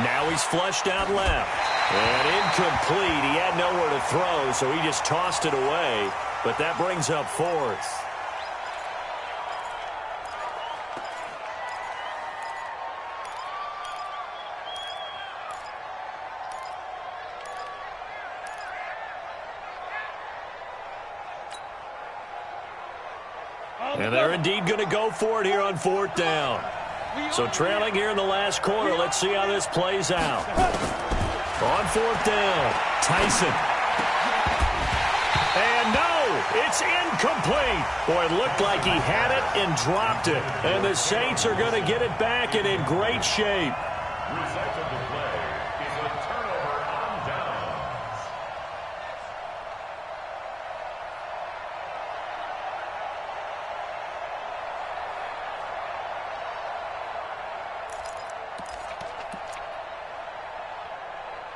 Now he's flushed out left. And incomplete. He had nowhere to throw, so he just tossed it away. But that brings up 4th. And they're indeed going to go for it here on 4th down. So trailing here in the last quarter. Let's see how this plays out. On 4th down, Tyson. And no, it's incomplete. Boy, it looked like he had it and dropped it. And the Saints are going to get it back and in great shape. Result of the play is a turnover on downs.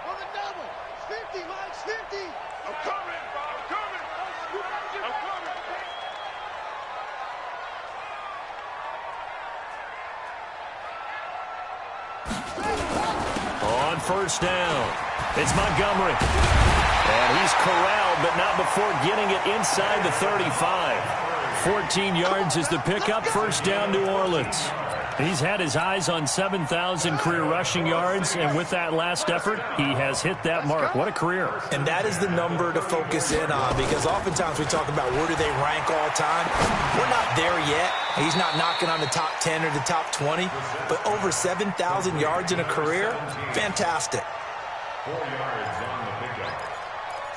On the double. 50, Mike, 50. I'm coming, bro. I'm coming. first down. It's Montgomery. And he's corralled, but not before getting it inside the 35. 14 yards is the pickup. First down, New Orleans. He's had his eyes on 7,000 career rushing yards, and with that last effort, he has hit that mark. What a career. And that is the number to focus in on, because oftentimes we talk about where do they rank all time. We're not there yet. He's not knocking on the top 10 or the top 20, but over 7,000 yards in a career, fantastic. 4 yards on the pickup.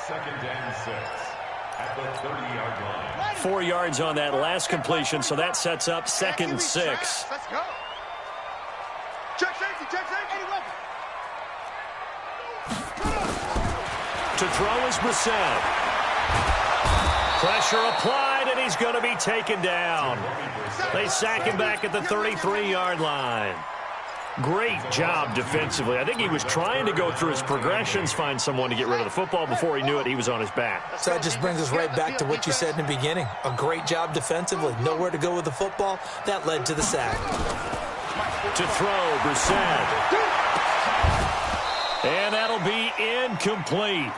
Second and 6 at the 30-yard line. 4 yards on that last completion, so that sets up second and 6. Let's go. Check safety, check safety. To throw is Brissett. Pressure applied, and he's going to be taken down. They sack him back at the 33-yard line. Great job defensively. I think he was trying to go through his progressions, find someone to get rid of the football. Before he knew it, he was on his back. So that just brings us right back to what you said in the beginning. A great job defensively. Nowhere to go with the football. That led to the sack. To throw, Brissett. And that'll be incomplete.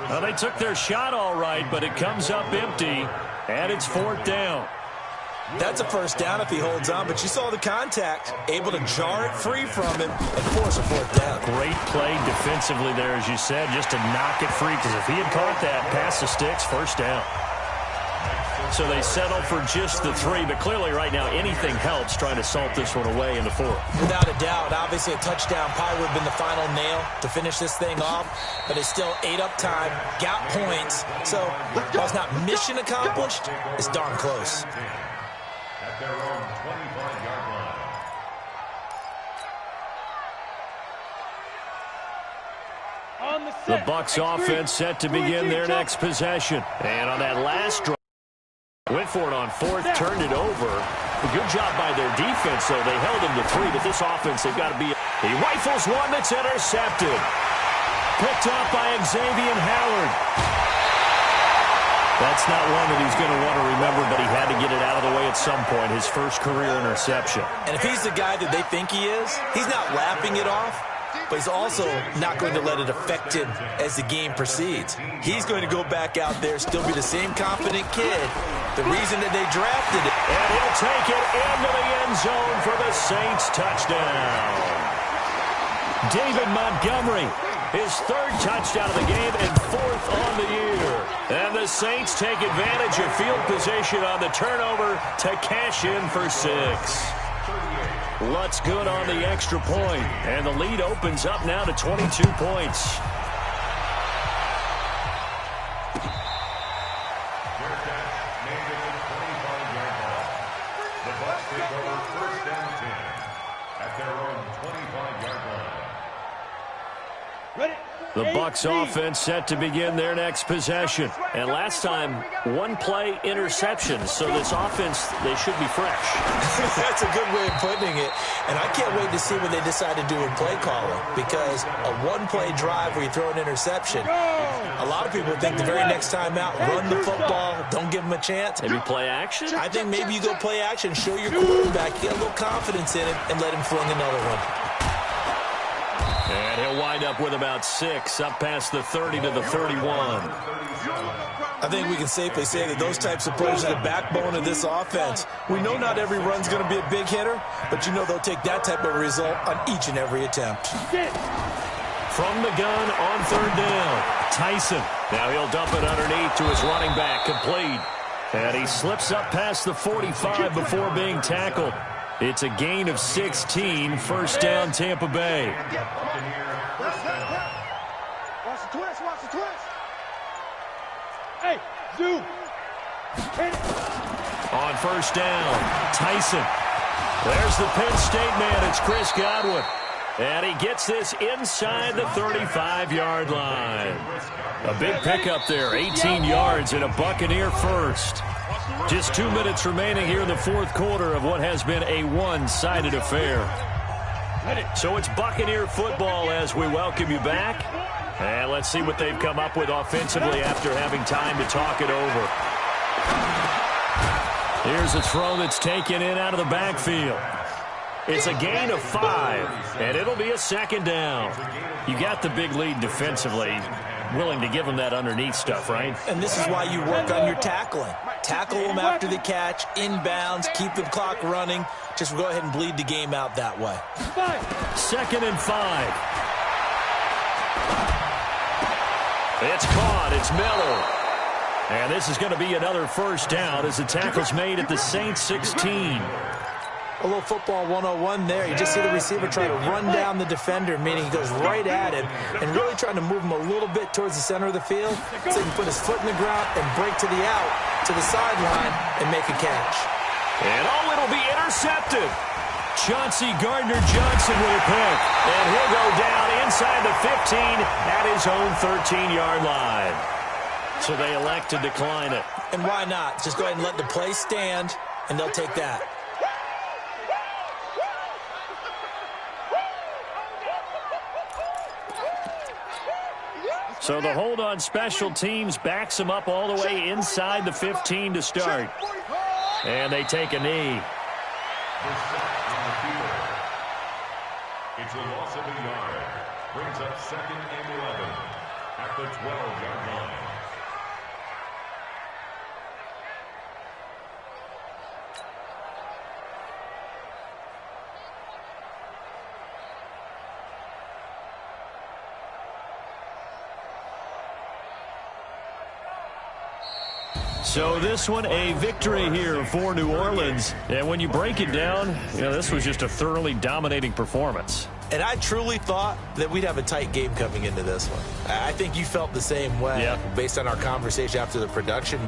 Well, they took their shot all right, but it comes up empty, and it's fourth down. That's a first down if he holds on, but you saw the contact. Able to jar it free from him and force a fourth down. Great play defensively there, as you said, just to knock it free, because if he had caught that, past the sticks, first down. So they settle for just the 3, but clearly right now anything helps trying to salt this one away in the 4th. Without a doubt, obviously a touchdown probably would have been the final nail to finish this thing off, but it's still ate up time, got points, so while it's not mission accomplished, it's darn close. At their own 25-yard line. The Bucs offense set to begin their next possession. And on that last drive, went for it on 4th, turned it over. A good job by their defense, though. They held him to 3, but this offense, they've got to be... He rifles one that's intercepted. Picked up by Xavier Howard. That's not one that he's going to want to remember, but he had to get it out of the way at some point, his first career interception. And if he's the guy that they think he is, he's not laughing it off, but he's also not going to let it affect him as the game proceeds. He's going to go back out there, still be the same confident kid, the reason that they drafted it. And he'll take it into the end zone for the Saints touchdown. David Montgomery, his 3rd touchdown of the game and 4th on the year. And the Saints take advantage of field position on the turnover to cash in for 6. Lutz good on the extra point, and the lead opens up now to 22 points. The Bucs take over first and 10 at their own 25-yard line. The Bucs offense set to begin their next possession. And last time, 1-play interception. So this offense, they should be fresh. That's a good way of putting it. And I can't wait to see what they decide to do in play calling, because a 1-play drive where you throw an interception, a lot of people think the very next time out, run the football, don't give them a chance. Maybe play action? I think maybe you go play action, show your quarterback, get a little confidence in him, and let him fling another one. And he'll wind up with about 6, up past the 30 to the 31. I think we can safely say that those types of plays are the backbone of this offense. We know not every run's going to be a big hitter, but you know they'll take that type of result on each and every attempt. From the gun on 3rd down, Tyson. Now he'll dump it underneath to his running back, complete. And he slips up past the 45 before being tackled. It's a gain of 16, first down Tampa Bay. Watch the twist, watch the twist. Hey, zoom. On first down, Tyson. There's the Penn State man, it's Chris Godwin. And he gets this inside the 35-yard line. A big pickup there, 18 yards and a Buccaneer first. Just 2 minutes remaining here in the 4th quarter of what has been a one-sided affair. So it's Buccaneer football as we welcome you back. And let's see what they've come up with offensively after having time to talk it over. Here's a throw that's taken in out of the backfield. It's a gain of 5, and it'll be a second down. You got the big lead defensively. Willing to give them that underneath stuff, right? And this is why you work on your tackling. Tackle them after the catch, inbounds, keep the clock running. Just go ahead and bleed the game out that way. 2nd and 5. It's caught. It's Miller. And this is going to be another first down as the tackle's made at the Saints 16. A little football 101 there. You just see the receiver try to run down the defender, meaning he goes right at him and really trying to move him a little bit towards the center of the field so he can put his foot in the ground and break to the out, to the sideline, and make a catch. And it'll be intercepted. Chauncey Gardner-Johnson with a pick. And he'll go down inside the 15 at his own 13-yard line. So they elect to decline it. And why not? Just go ahead and let the play stand, and they'll take that. So the hold on special teams backs them up all the way inside the 15 to start. And they take a knee. It's a loss of a yard. Brings up 2nd and 11 at the 12-yard line. So this one, a victory here for New Orleans. And when you break it down, this was just a thoroughly dominating performance. And I truly thought that we'd have a tight game coming into this one. I think you felt the same way based on our conversation after the production.